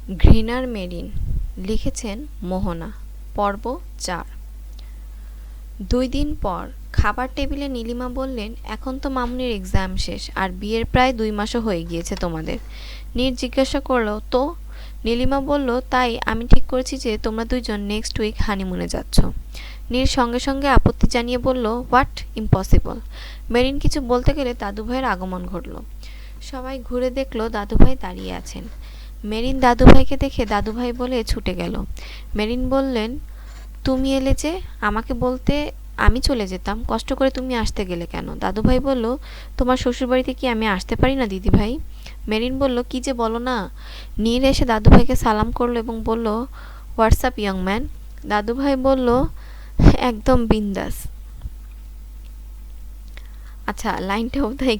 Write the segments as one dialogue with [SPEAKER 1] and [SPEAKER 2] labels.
[SPEAKER 1] ঘৃণার মেরিন লিখেছেন মোহনা। পর্ব ৪। ২ দিন পর খাবার টেবিলে নীলিমা বললেন, এখন তো মামুনির এক্সাম শেষ আর বিয়ের প্রায় ২ মাসও হয়ে গিয়েছে তোমাদের। নীর জিজ্ঞাসা করল, তো? নীলিমা বলল, তাই আমি ঠিক করেছি যে তোমরা দুইজন নেক্সট উইক হানিমুনে যাচ্ছ। নীর সঙ্গে সঙ্গে আপত্তি জানিয়ে বলল, হোয়াট, ইম্পসিবল। মেরিন কিছু বলতে গেলে দাদুভাইয়ের আগমন ঘটল। সবাই ঘুরে দেখল দাদুভাই দাঁড়িয়ে আছেন। মেরিন দাদুভাইকে দেখে দাদুভাই বলে ছুটে গেল। মেরিন বললেন, তুমি এলে যে, আমাকে বলতে আমি চলে যেতাম, কষ্ট করে তুমি আসতে গেলে কেন? দাদুভাই বলল, তোমার শ্বশুরবাড়িতে কি আমি আসতে পারি না দিদিভাই? মেরিন বলল, কি যে বলো না। নীর এসে দাদুভাইকে সালাম করলো এবং বলল, হোয়াটসঅ্যাপ ইয়ং ম্যান? দাদুভাই বলল, একদম বিন্দাস। আচ্ছা, লাইনটা বোধহয়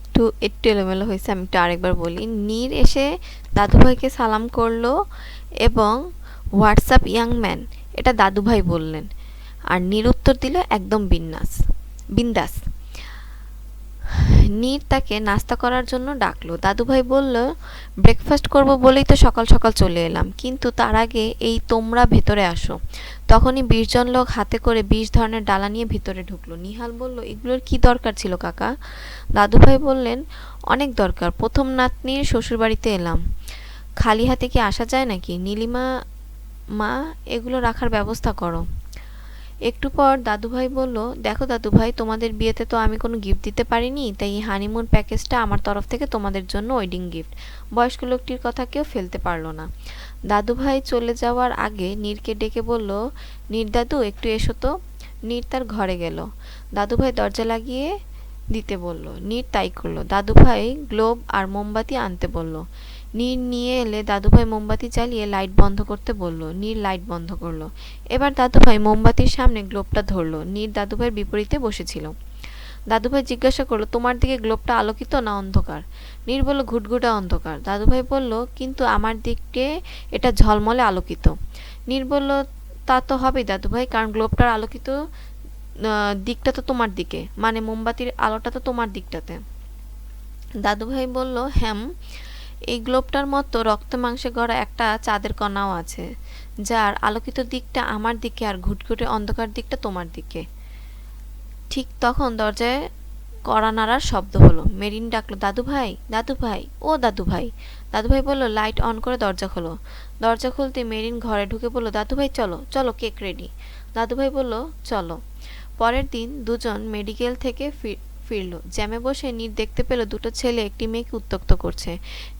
[SPEAKER 1] একটু এলোমেলো হয়েছে, আমি একটু আরেকবার বলি। নীর এসে দাদুভাইকে সালাম করলো এবং হোয়াটসঅ্যাপ ইয়াং ম্যান এটা দাদুভাই বললেন, আর নীর উত্তর দিল, একদম বিন্দাস। নীর তাকে নাস্তা করার জন্য ডাকলো। দাদুভাই বলল, ব্রেকফাস্ট করব বলেই তো সকাল সকাল চলে এলাম, কিন্তু তার আগে এই তোমরা ভেতরে আসো। তখনই ২০ জন লোক হাতে করে ২০ ধরনের ডালা নিয়ে ভিতরে ঢুকলো। নিহাল বলল, এগুলোর কি দরকার ছিল কাকা? দাদুভাই বললেন, অনেক দরকার, প্রথম নাতনির শ্বশুরবাড়িতে এলাম, খালি হাতে কি আসা যায় নাকি? নীলিমা মা, এগুলো রাখার ব্যবস্থা করো। একটু পর দাদুভাই বলল, দেখো দাদুভাই, তোমাদের বিয়েতে তো আমি কোনো গিফট দিতে পারিনি, তাই এই হানিমুন প্যাকেজটা আমার তরফ থেকে তোমাদের জন্য ওয়েডিং গিফট। বয়স্ক লোকটির কথা কেউ ফেলতে পারল না। দাদুভাই চলে যাওয়ার আগে নীরকে ডেকে বলল, নীর দাদু, একটু এসো তো। নীর তার ঘরে গেল। দাদুভাই দরজা লাগিয়ে দিতে বলল। নীর তাই করলো। দাদুভাই গ্লোব আর মোমবাতি আনতে বলল। নীর নিয়ে এলে দাদুভাই মোমবাতি জ্বালিয়ে লাইট বন্ধ করতে বলল। নীর লাইট বন্ধ করলো। এবার দাদুভাই মোমবাতির সামনে গ্লোবটা ধরলো। নীর দাদুভাইয়ের বিপরীতে বসেছিল। দাদুভাই জিজ্ঞাসা করলো, তোমার দিকে গ্লোবটা আলোকিত না অন্ধকার? নীর বলল, ঘুটঘুটে অন্ধকার। দাদুভাই বলল, কিন্তু আমার দিকে এটা ঝলমলে আলোকিত। নীর বলল, তা তো হবেই দাদুভাই, কারণ গ্লোবটার আলোকিত দিকটা তো তোমার দিকে, মানে মোমবাতির আলোটা তো তোমার দিকটাতে। দাদুভাই বলল, হ্যাঁ, এই গ্লোবটার মতো রক্তে মাংসে গড়া একটা চাঁদের কণাও আছে, যার আলোকিত দিকটা আমার দিকে আর ঘুটঘুটে অন্ধকার দিকটা তোমার দিকে। ঠিক তখন দরজায় কড়া নাড়ার শব্দ হলো। মেরিন ডাকলো, দাদুভাই, দাদুভাই, ও দাদুভাই। দাদুভাই বলল, লাইট অন করে দরজা খোলো। দরজা খুলতে মেরিন ঘরে ঢুকে বলল, দাদুভাই চলো চলো, কেক রেডি। দাদুভাই বলল, চলো। পরের দিন দুজন মেডিকেল থেকে ফিরল। জ্যামে বসে নীর দেখতে পেল দুটো ছেলে একটি মেয়েকে উত্ত্যক্ত করছে।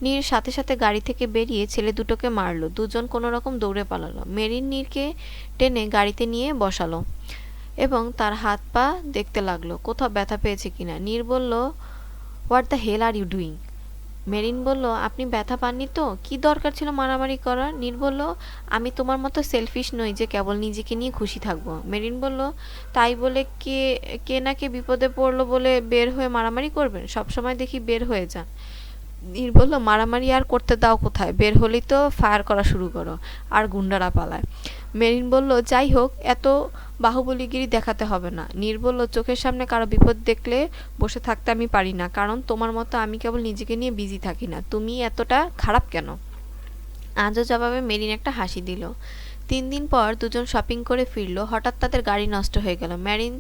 [SPEAKER 1] নীর সাথে সাথে গাড়ি থেকে বেরিয়ে ছেলে দুটোকে মারলো। দুজন কোনো রকম দৌড়ে পালালো। মেরিন নীরকে টেনে গাড়িতে নিয়ে বসালো এবং তার হাত পা দেখতে লাগলো কোথাও ব্যথা পেয়েছে কিনা। নীর বলল, what the hell are you doing? Merin বলল, আপনি ব্যথা পাননি তো? কি দরকার ছিল মারামারি করার? নীর বলল, আমি তোমার মতো সেলফিশ নই যে কেবল নিজেকে নিয়ে খুশি থাকবো। মেরিন বলল, তাই বলে কে না কে বিপদে পড়লো বলে বের হয়ে মারামারি করবেন? সবসময় দেখি বের হয়ে যান। নীর বলল, মারামারি আর করতে দাও কোথায়, বের হলেই তো ফায়ার করা শুরু করো আর গুন্ডারা পালায়। মেরিন বলল, যাই হোক, এত বাহুবলীগিরি দেখাতে হবে না। নীর বলল, চোখের সামনে কারো বিপদ দেখলে বসে থাকতে আমি পারি না, কারণ তোমার মতো আমি কেবল নিজেকে নিয়ে বিজি থাকি না। তুমি এতটা খারাপ কেন? আজও জবাবে মেরিন একটা হাসি দিল। ৩ দিন পর দুজন শপিং করে ফিরল। হঠাৎ তাদের গাড়ি নষ্ট হয়ে গেল। মেরিন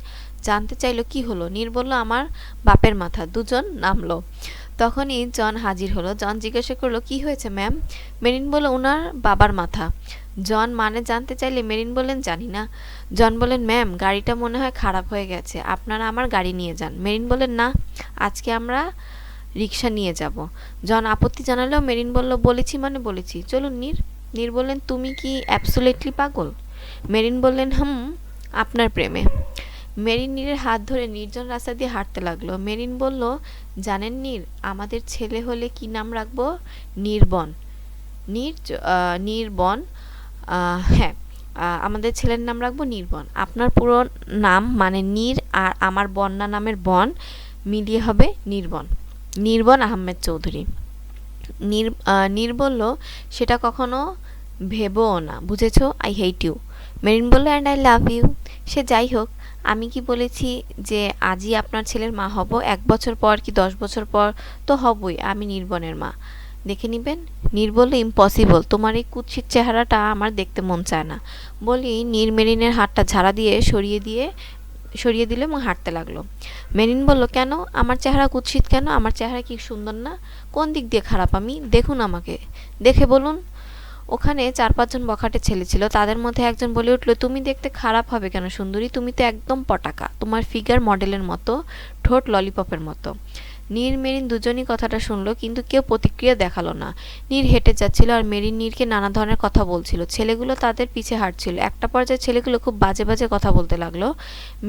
[SPEAKER 1] জানতে চাইল, কি হলো? নীর বলল, আমার বাপের মাথা। দুজন নামলো। তখনই জন হাজির হলো। জন জিজ্ঞাসা করলো, কি হয়েছে ম্যাম? মেরিন বলল, উনার বাবার মাথা। জন মানে জানতে চাইলে মেরিন বললেন, জানি না। জন বললেন, ম্যাম, গাড়িটা মনে হয় খারাপ হয়ে গেছে, আপনারা আমার গাড়ি নিয়ে যান। মেরিন বললেন, না, আজকে আমরা রিক্সা নিয়ে যাব। জন আপত্তি জানালেও মেরিন বলল, বলেছি মানে বলেছি, চলুন নীর। নীর বললেন, তুমি কি অ্যাবসোলিউটলি পাগল? মেরিন বললেন, আপনার প্রেমে। মেরিন নীরের হাত ধরে নির্জন রাস্তা দিয়ে হাঁটতে লাগলো। মেরিন বলল, জানেন নীর, আমাদের ছেলে হলে কি নাম রাখবো? নির্বন। নির্বন। হ্যাঁ, আমাদের ছেলের নাম রাখবো নির্বন। আপনার পুরো নাম মানে নীর, আর আমার বন্যা নামের বন মিলিয়ে হবে নির্বন। নির্বন আহমেদ চৌধুরী। নীর বলল, সেটা কখনো ভেবোও না, বুঝেছ? I hate you. মেরিন বলল, অ্যান্ড আই লাভ ইউ। সে যাই হোক, আমি কি বলেছি যে আজই আপনার ছেলের মা হব? ১ বছর পর কি ১০ বছর পর তো হবই আমি নির্বনের মা। দেখে নিবেন? নীর বলল, ইম্পসিবল, তোমার এই কুৎসিত চেহারাটা আমার দেখতে মন চায় না। বলি নীর মেরিনের হাতটা ঝাড়া দিয়ে সরিয়ে দিল এবং হাঁটতে লাগলো। মেরিন বলল, কেন? আমার চেহারা কুৎসিত কেন? আমার চেহারা কি সুন্দর না? কোন দিক দিয়ে খারাপ আমি? দেখুন আমাকে, দেখে বলুন। ওখানে 4-5 জন বখাটে ছেলে ছিল। তাদের মধ্যে একজন বলে উঠল, তুমি দেখতে খারাপ হবে কেন সুন্দরী? তুমি তো একদম পটাকা। তোমার ফিগার মডেলের মতো, ঠোঁট ললিপপের মতো। নীর মেরিন দুজনই কথাটা শুনলো, কিন্তু কেউ প্রতিক্রিয়া দেখালো না। নীর হেঁটে যাচ্ছিল আর মেরিন নীরকে নানা ধরনের কথা বলছিল। ছেলেগুলো তাদের পিছে হাঁটছিল। একটা পর্যায়ে ছেলেগুলো খুব বাজে বাজে কথা বলতে লাগলো।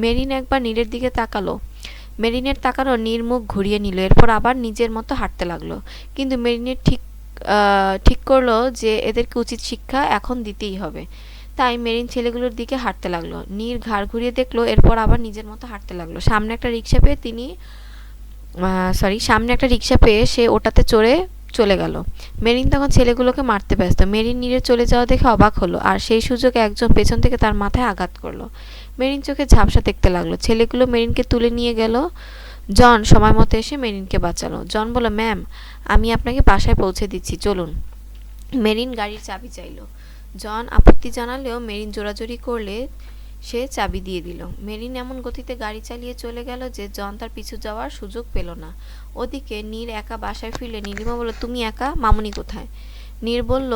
[SPEAKER 1] মেরিন একবার নীরের দিকে তাকালো। মেরিনের তাকানো নীর মুখ ঘুরিয়ে নিল। এরপর আবার নিজের মতো হাঁটতে লাগলো। কিন্তু মেরিনের ঠিক করলো যে এদেরকে উচিত শিক্ষা এখন দিতেই হবে। তাই মেরিন ছেলেগুলোর দিকে হাঁটতে লাগলো। নীর ঘাড় ঘুরিয়ে দেখলো, এরপর আবার নিজের মতো হাঁটতে লাগলো। সামনে একটা রিক্সা পেয়ে সে ওটাতে চড়ে চলে গেল। মেরিন তখন ছেলেগুলোকে মারতে ব্যস্ত। মেরিন নীরের চলে যাওয়া দেখে অবাক হলো, আর সেই সুযোগে একজন পেছন থেকে তার মাথায় আঘাত করলো। মেরিন চোখে ঝাপসা দেখতে লাগলো। ছেলেগুলো মেরিনকে তুলে নিয়ে গেল। জন সময় মতো এসে মেরিনকে বাঁচালো। জন বলল, ম্যাম, আমি আপনাকে বাসায় পৌঁছে দিচ্ছি, চলুন। মেরিন গাড়ির চাবি চাইল। জন আপত্তি জানালেও মেরিন জোরাজুরি করলে সে চাবি দিয়ে দিল। মেরিন এমন গতিতে গাড়ি চালিয়ে চলে গেল যে জন তার পিছু যাওয়ার সুযোগ পেল না। ওদিকে নীর একা বাসায় ফিরলে নীলিমা বলল, তুমি একা? মামুনি কোথায়? নীর বলল,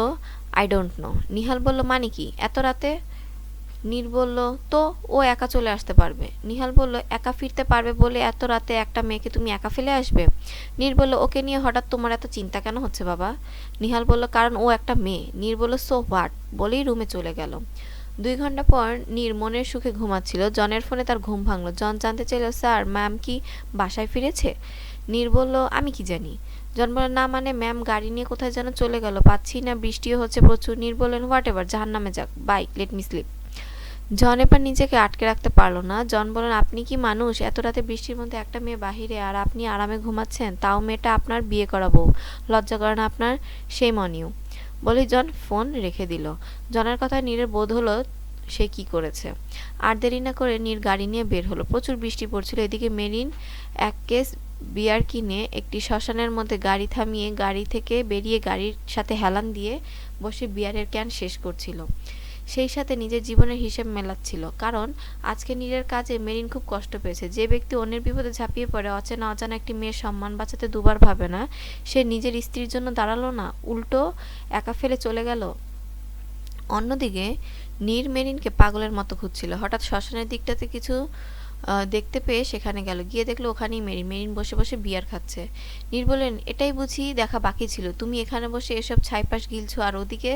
[SPEAKER 1] আই ডোন্ট নো। নিহাল বলল, মানে কি এত রাতে? নীর বলল, তো ও একা চলে আসতে পারবে। নিহাল বলল, একা ফিরতে পারবে বলে এত রাতে একটা মেয়েকে তুমি একা ফেলে আসবে? নীর বলল, ওকে নিয়ে হঠাৎ তোমার এত চিন্তা কেন হচ্ছে বাবা? নিহাল বলল, কারণ ও একটা মেয়ে। নীর বলল, সো হোয়াট, বলেই রুমে চলে গেল। 2 ঘন্টা পর নীর মনের সুখে ঘুমাচ্ছিল। জনের ফোনে তার ঘুম ভাঙল। জন জানতে চাইল, স্যার, ম্যাম কি বাসায় ফিরেছে? নীর বলল, আমি কি জানি। জন বলল, না মানে ম্যাম গাড়ি নিয়ে কোথায় যেন চলে গেল, পাচ্ছি না, বৃষ্টিও হচ্ছে প্রচুর। নীর বললেন, হোয়াট এভার, জাহান্নামে যাক, বাই, লেট মি স্লিপ। জন এবার নিজেকে আটকে রাখতে পারল না। জন বললেন, আপনি কি মানুষ? এত রাতে বৃষ্টির মধ্যে একটা মেয়ে বাহিরে, আর আপনি আরামে ঘুমাচ্ছেন, তাও মেয়েটা আপনার বিয়ে করা বউ। লজ্জা করে না আপনার? সেই মনিউ। বলেই জন ফোন রেখে দিল। জনের কথায় নীরের বোধ হলো সে কি করেছে। আর দেরি না করে নীর গাড়ি নিয়ে বের হলো। প্রচুর বৃষ্টি পড়ছিল। এদিকে মেরিন এক কেস বিয়ার কিনে একটি শ্মশানের মধ্যে গাড়ি থামিয়ে গাড়ি থেকে বেরিয়ে গাড়ির সাথে হেলান দিয়ে বসে বিয়ারের ক্যান শেষ করছিল। সেই সাথে নিজের জীবনের হিসেব মেলাচ্ছিল। কারণ আজকে নীরের কাজে মেরিন খুব কষ্ট পেয়েছে। যে ব্যক্তি অন্যের বিপদে ঝাঁপিয়ে পড়ে, অচেনা অজানা একটি মেয়ের সম্মান বাঁচাতে দুবার ভাবে না, সে নিজের স্ত্রীর জন্য দাঁড়ালো না, উল্টো একা ফেলে চলে গেল। অন্যদিকে নীর মেরিনকে পাগলের মতো খুঁজছিল। হঠাৎ শ্মশানের দিকটাতে কিছু দেখতে পেয়ে সেখানে গেল। গিয়ে দেখলো ওখানেই মেরিন বসে বসে বিয়ার খাচ্ছে। নীর বললেন, এটাই বুঝি দেখা বাকি ছিল? তুমি এখানে বসে এসব ছাইপাশ গিলছো, আর ওদিকে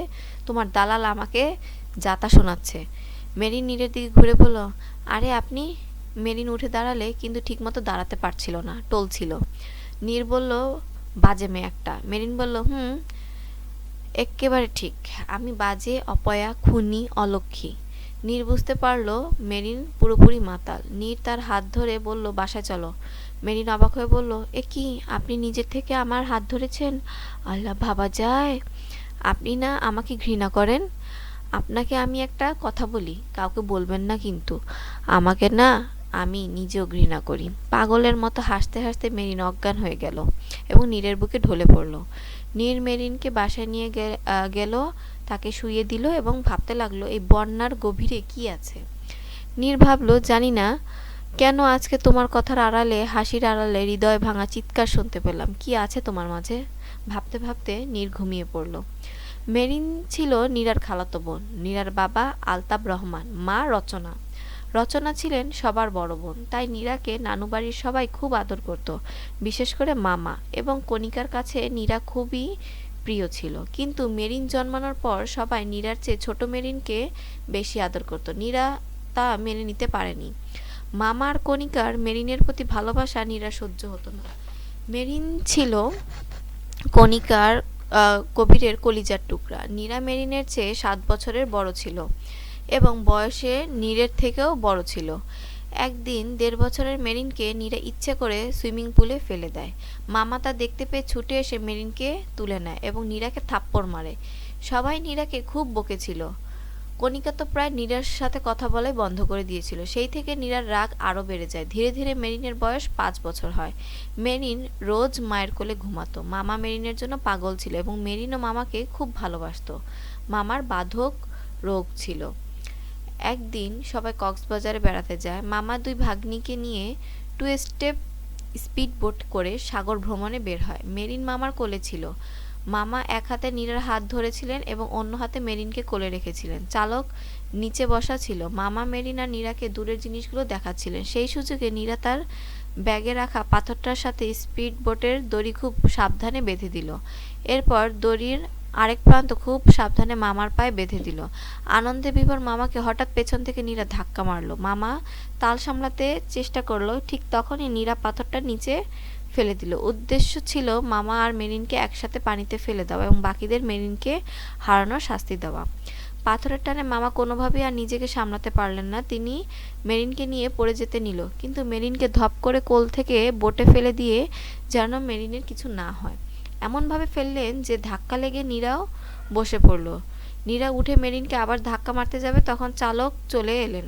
[SPEAKER 1] তোমার দালাল আমাকে যাতা শোনাচ্ছে। মেরিন নীরের দিকে ঘুরে বলল, আরে আপনি? মেরিন উঠে দাঁড়ালে, কিন্তু ঠিকমতো দাঁড়াতে পারছিল না, টলছিল। নীর বলল, বাজে মেয়ে একটা। মেরিন বলল, এক্কেবারে ঠিক, আমি বাজে, অপয়া, খুনি, অলক্ষী। নীর বুঝতে পারল মেরিন পুরোপুরি মাতাল। নীর তার হাত ধরে বলল, বাসায় চলো। মেরিন অবাক হয়ে বলল, এ কি, আপনি নিজের থেকে আমার হাত ধরেছেন? আল্লাহ, ভাবা যায়! আপনি না আমাকে ঘৃণা করেন? আপনাকে আমি একটা কথা বলি, কাউকে বলবেন না কিন্তু। আমাকে না আমি নিজেও ঘৃণা করি। পাগলের মতো হাসতে হাসতে মেরিন অজ্ঞান হয়ে গেল এবং নীরের বুকে ঢলে পড়ল। নীর মেরিনকে বাসায় নিয়ে গেল, তাকে শুইয়ে দিল এবং ভাবতে লাগলো এই বন্যার গভীরে কি আছে। নীর ভাবল, জানি না কেন আজকে তোমার কথার আড়ালে, হাসির আড়ালে হৃদয় ভাঙা চিৎকার শুনতে পেলাম। কি আছে তোমার মাঝে? ভাবতে ভাবতে নীর ঘুমিয়ে পড়ল। মেরিন ছিল নীরার খালাতো বোন। নীরার বাবা আলতাব রহমান, মা রচনা। রচনা ছিলেন সবার বড় বোন, তাই নীরাকে নানুবাড়ির সবাই খুব আদর করত, বিশেষ করে মামা এবং কণিকার কাছে নীরা খুবই প্রিয় ছিল। কিন্তু মেরিন জন্মানোর পর সবাই নীরার চেয়ে ছোট মেরিনকে বেশি আদর করত। নীরা তা মেনে নিতে পারেনি। মামা আর কণিকার মেরিনের প্রতি ভালোবাসা নীরা সহ্য হতো না। মেরিন ছিল কণিকার কবিরের কলিজার টুকরা। নীরা মেরিনের চেয়ে 7 বছরের বড় ছিল এবং বয়সে নীরের থেকেও বড় ছিল। একদিন 1.5 বছরের মেরিনকে নীরা ইচ্ছে করে সুইমিং পুলে ফেলে দেয়। মামা তা দেখতে পেয়ে ছুটে এসে মেরিনকে তুলে নেয় এবং নীরাকে থাপ্পড় মারে। সবাই নীরাকে খুব বকেছিল। কণিকা তো প্রায় নীরার সাথে কথা বলাই বন্ধ করে দিয়েছিল। সেই থেকে নীরার রাগ আরও বেড়ে যায়। ধীরে ধীরে মেরিনের বয়স 5 বছর হয়। মেরিন রোজ মায়ের কোলে ঘুমাতো। মামা মেরিনের জন্য পাগল ছিল এবং মেরিনও মামাকে খুব ভালোবাসতো। মামার বাধক রোগ ছিল। একদিন সবাই কক্সবাজারে বেড়াতে যায়। মামা দুই ভাগ্নিকে নিয়ে 2 স্টেপ স্পিড বোট করে সাগর ভ্রমণে বের হয়। মেরিন মামার কোলে ছিল। মামা এক হাতে নীরার হাত ধরেছিলেন এবং অন্য হাতে মেরিনকে কোলে রেখেছিলেন। চালক নিচে বসা ছিল। মামা মেরিন আর নীরাকে দূরের জিনিসগুলো দেখাচ্ছিলেন। সেই সুযোগে নীরা তার ব্যাগে রাখা পাথরটার সাথে স্পিড বোটের দড়ি খুব সাবধানে বেঁধে দিল। এরপর দড়ির আরেক প্রান্ত খুব সাবধানে মামার পায়ে বেঁধে দিল। আনন্দে বিভোর মামাকে হঠাৎ পেছন থেকে নীরা ধাক্কা মারল। মামা তাল সামলাতে চেষ্টা করলো। ঠিক তখনই নীরা পাথরটা নিচে ফেলে দিল। উদ্দেশ্য ছিল মামা আর মেরিনকে একসাথে পানিতে ফেলে দেওয়া এবং বাকিদের মেরিনকে হারানোর শাস্তি দেওয়া। পাথরের টানে মামা কোনোভাবেই আর নিজেকে সামলাতে পারলেন না। তিনি মেরিনকে নিয়ে পড়ে যেতে নিল, কিন্তু মেরিনকে ধপ করে কোল থেকে বোটে ফেলে দিয়ে যেন মেরিনের কিছু না হয় এমনভাবে ফেললেন যে ধাক্কা লেগে নীরাও বসে পড়ল। নীরা উঠে মেরিনকে আবার ধাক্কা মারতে যাবে, তখন চালক চলে এলেন।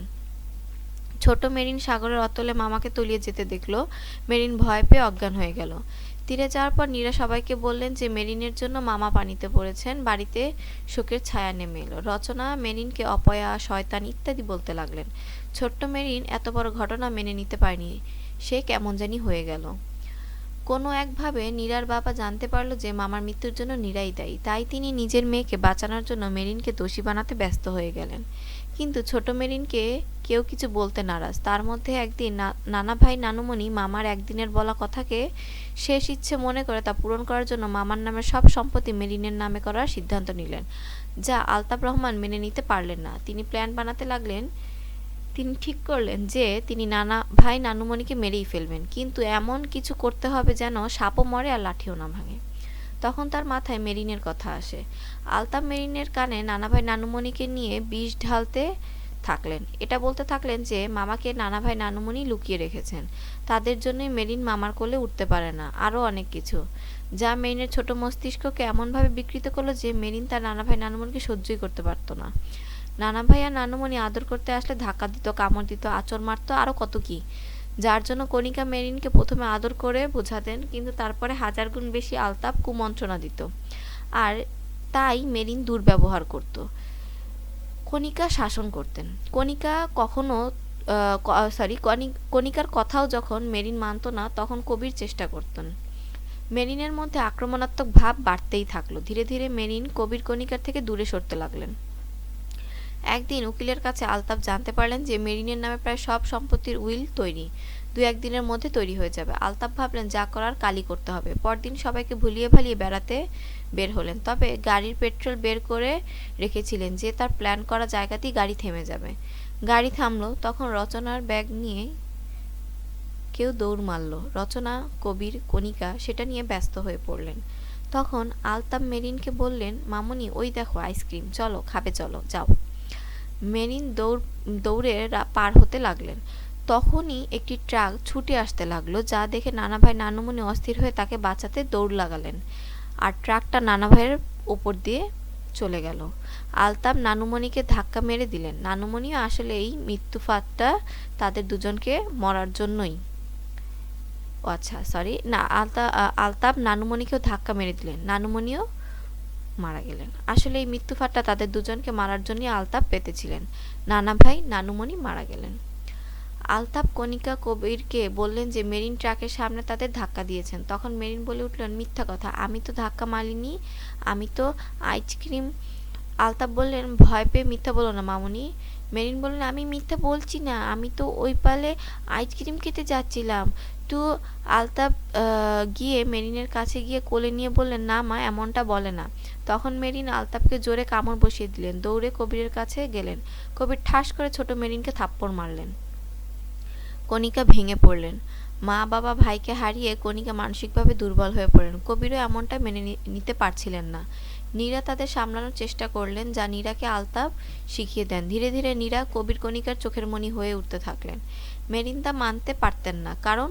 [SPEAKER 1] ছোট মেরিন সাগরের অতলে মামাকে তলিয়ে যেতে দেখল। মেরিন ভয় পেয়ে অজ্ঞান হয়ে গেল। তীরে যাওয়ার পর নীরা সবাইকে বললেন যে মেরিনের জন্য মামা পানিতে পড়েছেন। বাড়িতে শোকের ছায়া নেমে এলো। রচনা মেরিনকে অপয়া, শয়তান ইত্যাদি বলতে লাগলেন। ছোট্ট মেরিন এত বড় ঘটনা মেনে নিতে পারেনি। সে কেমন জানি হয়ে গেল। কোনো একভাবে নীরার বাবা জানতে পারল যে মামার মৃত্যুর জন্য নীরাই দায়ী। তাই তিনি নিজের মেয়েকে বাঁচানোর জন্য মেরিনকে দোষী বানাতে ব্যস্ত হয়ে গেলেন। কিন্তু ছোট মেরিনকে কেউ কিছু বলতে নারাজ। তার মধ্যে একদিন নানা ভাই নানুমণি মামার একদিনের বলা কথাকে শেষ ইচ্ছে মনে করে তা পূরণ করার জন্য মামার নামের সব সম্পত্তি মেরিনের নামে করার সিদ্ধান্ত নিলেন, যা আলতাফ রহমান মেনে নিতে পারলেন না। তিনি প্ল্যান বানাতে লাগলেন। তিনি ঠিক করলেন যে তিনি নানা ভাই নানুমণিকে মেরেই ফেলবেন, কিন্তু এমন কিছু করতে হবে যেন সাপও মরে আর লাঠিও না ভাঙে। তখন তার মাথায় মেরিনের কথা আসে। আলতাফ মেরিনের কানে নানা ভাই নানুমণিকে নিয়ে বিষ ঢালতে থাকলেন। এটা বলতে থাকলেন যে মামাকে নানা ভাই নানুমণি লুকিয়ে রেখেছেন, তাদের জন্যই মেরিন মামার কোলে উঠতে পারে না, আরও অনেক কিছু, যা মেরিনের ছোট মস্তিষ্ককে এমনভাবে বিকৃত করলো যে মেরিন তার নানা ভাই নানুমণিকে সহ্যই করতে পারত না। নানা ভাই আর নানুমণি আদর করতে আসলে ধাক্কা দিত, কামড় দিত, আঁচড় মারত, আরও কত কি, যার জন্য কণিকা মেরিনকে প্রথমে আদর করে বোঝাতেন, কিন্তু তারপরে 1000 গুণ বেশি আলতাফ কুমন্ত্রণা দিত, আর তাই মেরিন দুর্ব্যবহার করত। কণিকা শাসন করতেন। কণিকা কখনো কণিকার কথাও যখন মেরিন মানত না, তখন কবির চেষ্টা করতেন। মেরিনের মধ্যে আক্রমণাত্মক ভাব বাড়তেই থাকলো। ধীরে ধীরে মেরিন কবির কণিকার থেকে দূরে সরতে লাগলেন। একদিন উকিলের কাছে আলতাফ জানতে পারলেন যে মেরিনের নামে প্রায় সব সম্পত্তির উইল তৈরি, 2-1 দিনের মধ্যে তৈরি হয়ে যাবে। আলতাফ ভাবলেন যা করার কালই করতে হবে। পরদিন সবাইকে ভুলিয়ে ভালিয়ে বেড়াতে বের হলেন, তবে গাড়ির পেট্রোল বের করে রেখেছিলেন যে তার প্ল্যান করা জায়গাতেই গাড়ি থেমে যাবে। গাড়ি থামলো, তখন রচনার ব্যাগ নিয়ে কেউ দৌড় মারল। রচনা, কবির, কণিকা সেটা নিয়ে ব্যস্ত হয়ে পড়লেন। তখন আলতাফ মেরিনকে বললেন, মামুনি ওই দেখো আইসক্রিম, চলো খাবে, চলো যাও। মেরিন দৌড়ে পার হতে লাগলেন। তখনই একটি ট্রাক ছুটে আসতে লাগলো, যা দেখে নানা ভাই নানুমণি অস্থির হয়ে তাকে বাঁচাতে দৌড় লাগালেন, আর ট্রাকটা নানা ভাইয়ের ওপর দিয়ে চলে গেল। আলতাফ নানুমণিকে ধাক্কা মেরে দিলেন। নানুমণিও আসলে এই মৃত্যুফাঁদটা তাদের দুজনকে মরার জন্যই। আচ্ছা সরি, না, আলতাফ নানুমণিকেও ধাক্কা মেরে দিলেন, নানুমণিও মারা গেলেন। আসলে এই মৃত্যুফাঁদটা তাদের দুজনকে মারার জন্যই আলতাফ পেতেছিলেন। নানা ভাই নানুমণি মারা গেলেন। আলতাফ কণিকা কবিরকে বললেন যে মেরিন ট্রাকের সামনে তাদের ধাক্কা দিয়েছেন। তখন মেরিন বলে উঠলেন, মিথ্যা কথা, আমি তো ধাক্কা মারিনি, আমি তো আইসক্রিম। আলতাফ বললেন, ভয় পেয়ে মিথ্যা বলো না মামুনি। মেরিন বললেন, আমি মিথ্যা বলছি না, আমি তো ওই পালে আইসক্রিম খেতে যাচ্ছিলাম। তো আলতাফ গিয়ে মেরিনের কাছে গিয়ে কোলে নিয়ে বললেন, না মা, এমনটা বলে না। তখন মেরিন আলতাফকে জোরে কামড় বসিয়ে দিলেন। দৌড়ে কবিরের কাছে গেলেন। কবির ঠাস করে ছোট মেরিনকে থাপ্পড় মারলেন। কণিকা ভেঙে পড়লেন। মা বাবা ভাইকে হারিয়ে কণিকা মানসিকভাবে দুর্বল হয়ে পড়লেন। কবিরও এমনটা মেনে নিতে পারছিলেন না। নীরা তাদের সামলানোর চেষ্টা করলেন, যা নীরাকে আলতাফ শিখিয়ে দেন। ধীরে ধীরে নীরা কবির কণিকার চোখের মণি হয়ে উঠতে থাকলেন। মেরিন তা মানতে পারতেন না, কারণ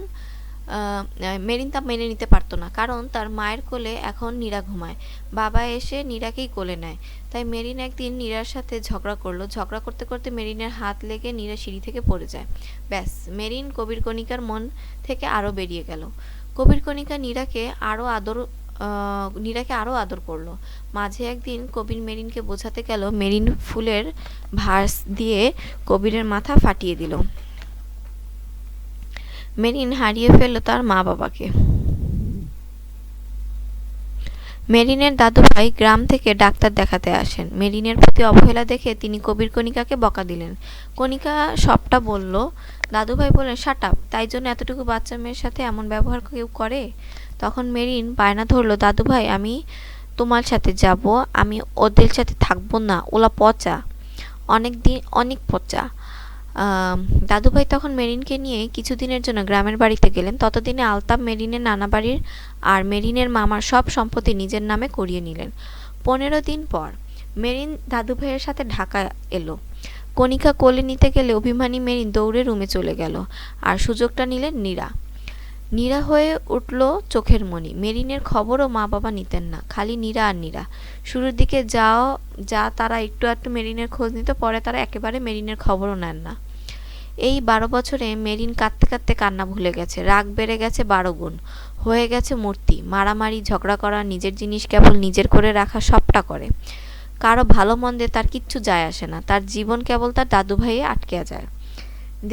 [SPEAKER 1] মেরিন তা মেনে নিতে পারতো না, কারণ তার মায়ের কোলে এখন নীরা ঘুমায়। বাবা এসে নীরাকেই কোলে নেয়। তাই মেরিন একদিন নীরার সাথে ঝগড়া করলো। ঝগড়া করতে করতে মেরিনের হাত লেগে নীরা সিঁড়ি থেকে পড়ে যায়। ব্যাস, মেরিন কবির কণিকার মন থেকে আরও বেরিয়ে গেল। কবির কণিকা নীরাকে আরও আদর করলো। মাঝে একদিন কবির মেরিনকে বোঝাতে গেল, মেরিন ফুলের ভাস দিয়ে কবিরের মাথা ফাটিয়ে দিল। মেরিন হারিয়ে ফেলল তার মা বাবাকে। মেরিনের দাদুভাই গ্রাম থেকে ডাক্তার দেখাতে আসেন। মেরিনের প্রতি অবহেলা দেখে তিনি কবির কণিকাকে বকা দিলেন। কণিকা সবটা বলল। দাদুভাই বললেন, শাট আপ, তাই জন্য এতটুকু বাচ্চা মেয়ের সাথে এমন ব্যবহার কেউ করে? তখন মেরিন বায়না ধরল, দাদুভাই আমি তোমার সাথে যাব, আমি ওদের সাথে থাকবো না, ওলা পচা, অনেক পচা। দাদুভাই তখন মেরিনকে নিয়ে কিছুদিনের জন্য গ্রামের বাড়িতে গেলেন। ততদিনে আলতাফ মেরিনের নানা বাড়ির আর মেরিনের মামার সব সম্পত্তি নিজের নামে করিয়ে নিলেন। 15 দিন পর মেরিন দাদুভাইয়ের সাথে ঢাকা এলো। কণিকা কোলে নিতে গেলে অভিমানী মেরিন দৌড়ে রুমে চলে গেল, আর সুযোগটা নিলেন নীরা। নীরা হয়ে উঠল চোখের মণি। মেরিনের খবরও মা বাবা নিতেন না, খালি নীরা আর নীরা। শুরুর দিকে যা তারা একটু একটু মেরিনের খোঁজ নিত, পরে তারা একেবারে মেরিনের খবরও নেন না। এই 12 বছরে মেরিন কাঁদতে কাঁদতে কান্না ভুলে গেছে। রাগ বেড়ে গেছে 12 গুণ। হয়ে গেছে মূর্তি। মারামারি, ঝগড়া করা, নিজের জিনিস কেবল নিজের করে রাখা, সবটা করে। কারো ভালো মন্দে তার কিচ্ছু যায় আসে না। তার জীবন কেবল তার দাদুভাইয়ে আটকে যায়।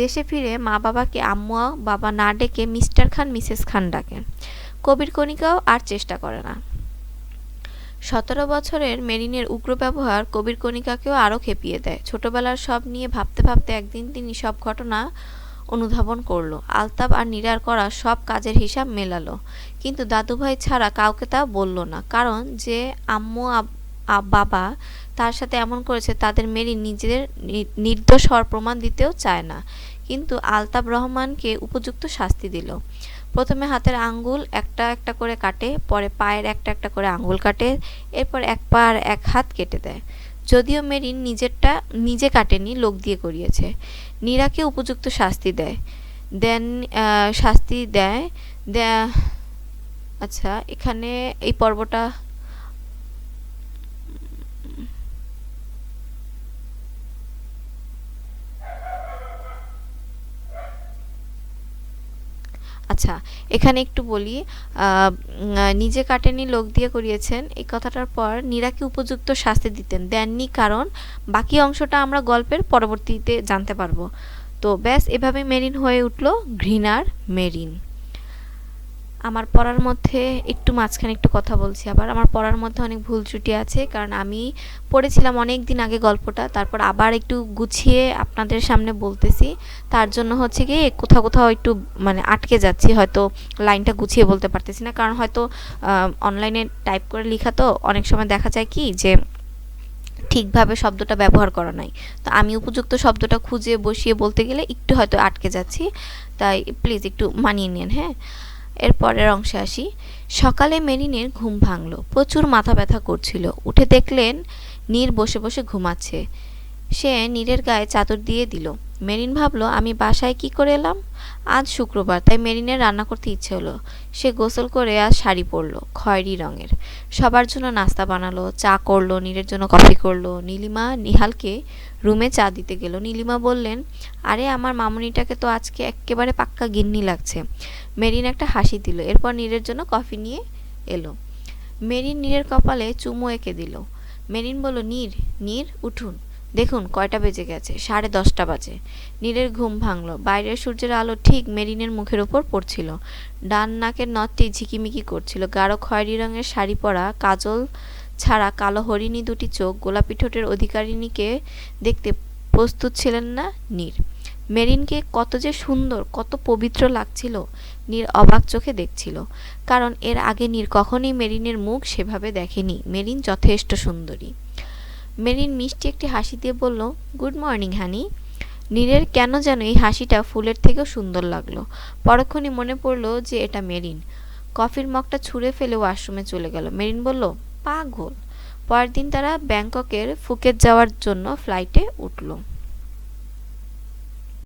[SPEAKER 1] দেশে ফিরে মা বাবাকে আম্মু বাবা না ডেকে মিস্টার খান মিসেস খান ডাকেন। কবির কণিকাও আর চেষ্টা করে না। 17 বছরের মেরিনের উগ্র ব্যবহার কবির কণিকাকেও আরও খেপিয়ে দেয়। ছোটবেলার সব নিয়ে ভাবতে ভাবতে একদিন তিনি সব ঘটনা অনুধাবন করলো। আলতাফ আর নীরার করা সব কাজের হিসাব মেলালো, কিন্তু দাদুভাই ছাড়া কাউকে তা বলল না। কারণ যে আম্মু বাবা তার সাথে এমন করেছে, তাদের মেরিন নিজেদের নির্দোষ হওয়ার প্রমাণ দিতেও চায় না। কিন্তু আলতাফ রহমানকে উপযুক্ত শাস্তি দিল। প্রথমে হাতের আঙ্গুল একটা একটা করে কাটে, পরে পায়ের একটা একটা করে আঙ্গুল কাটে, এরপর এক পা আর এক হাত কেটে দেয়। যদিও মেরিন নিজেরটা নিজে কাটেনি, লোক দিয়ে করিয়েছে। নীরাকে উপযুক্ত শাস্তি দেয়। আচ্ছা, এখানে এই পর্বটা আচ্ছা, এখানে একটু বলি, নিজে কাটেনি, লোক দিয়ে করিয়েছেন, এই কথাটার পর নীরাকে উপযুক্ত শাস্তি দেননি, কারণ বাকি অংশটা আমরা গল্পের পরবর্তীতে জানতে পারবো। তো ব্যাস, এভাবে মেরিন হয়ে উঠল ঘৃণার মেরিন। আমার পড়ার মধ্যে একটু মাঝখানে একটু কথা বলছি, আবার আমার পড়ার মধ্যে অনেক ভুল ত্রুটি আছে, কারণ আমি পড়েছিলাম অনেক দিন আগে গল্পটা, তারপর আবার একটু গুছিয়ে আপনাদের সামনে বলতেছি। তার জন্য হচ্ছে কি কোথাও কোথাও একটু মানে আটকে যাচ্ছি, হয়তো লাইনটা গুছিয়ে বলতে পারতেছি না, কারণ হয়তো অনলাইনে টাইপ করে লেখা তো অনেক সময় দেখা যায় কি যে ঠিকভাবে শব্দটা ব্যবহার করা নাই। তো আমি উপযুক্ত শব্দটা খুঁজে বসিয়ে বলতে গেলে একটু হয়তো আটকে যাচ্ছি, তাই প্লিজ একটু মানিয়ে নিন। হ্যাঁ, এর পরের অংশে আসি। সকালে মেরিনের ঘুম ভাঙল। প্রচুর মাথা ব্যথা করছিল। উঠে দেখলেন নীর বসে বসে ঘুমাচ্ছে। সে নীরের গায়ে চাদর দিয়ে দিল। মেরিন ভাবলো, আমি বাসায় কি করে এলাম? আজ শুক্রবার, তাই মেরিনের রান্না করতে ইচ্ছে হলো। সে গোসল করে আজ শাড়ি পরলো, খয়েরি রঙের। সবার জন্য নাস্তা বানালো, চা করলো, নীরের জন্য কফি করলো। নীলিমা নিহালকে রুমে চা দিতে গেল। নীলিমা বললেন, আরে আমার মামুনিটাকে তো আজকে একেবারে পাক্কা গিন্নি লাগছে। মেরিন একটা হাসি দিল, এরপর নীরের জন্য কফি নিয়ে এলো। মেরিন নীরের কপালে চুমু এঁকে দিল। মেরিন বলল, নীর উঠুন, দেখুন কয়টা বেজে গেছে, 10:30 বাজে। নীরের ঘুম ভাঙল। বাইরের সূর্যের আলো ঠিক মেরিনের মুখের উপর পড়ছিল। ডান নাকের নথটি ঝিকিমিকি করছিল। গাঢ় খয়েরি রঙের শাড়ি পরা, কাজল ছাড়া কালো হরিণী দুটি চোখ গোলাপি ঠোঁটের অধিকারিণীকে দেখতে প্রস্তুত ছিলেন না নীর। মেরিনকে কত যে সুন্দর, কত পবিত্র লাগছিল নীর অবাক চোখে দেখছিল, কারণ এর আগে নীর কখনোই মেরিনের মুখ সেভাবে দেখেনি। মেরিন যথেষ্ট সুন্দরী। মেরিন মিষ্টি একটি হাসি দিয়ে বলল, গুড মর্নিং হানি। নীরের কেন যেন এই হাসিটা ফুলের থেকেও সুন্দর লাগলো। পরক্ষণই মনে পড়ল যে এটা মেরিন। কফির মগটা ছুঁড়ে ফেলে ওয়াশরুমে চলে গেল। মেরিন বলল, পাগল। পরের দিন তারা ব্যাংককের ফুকেট যাওয়ার জন্য ফ্লাইটে উঠল।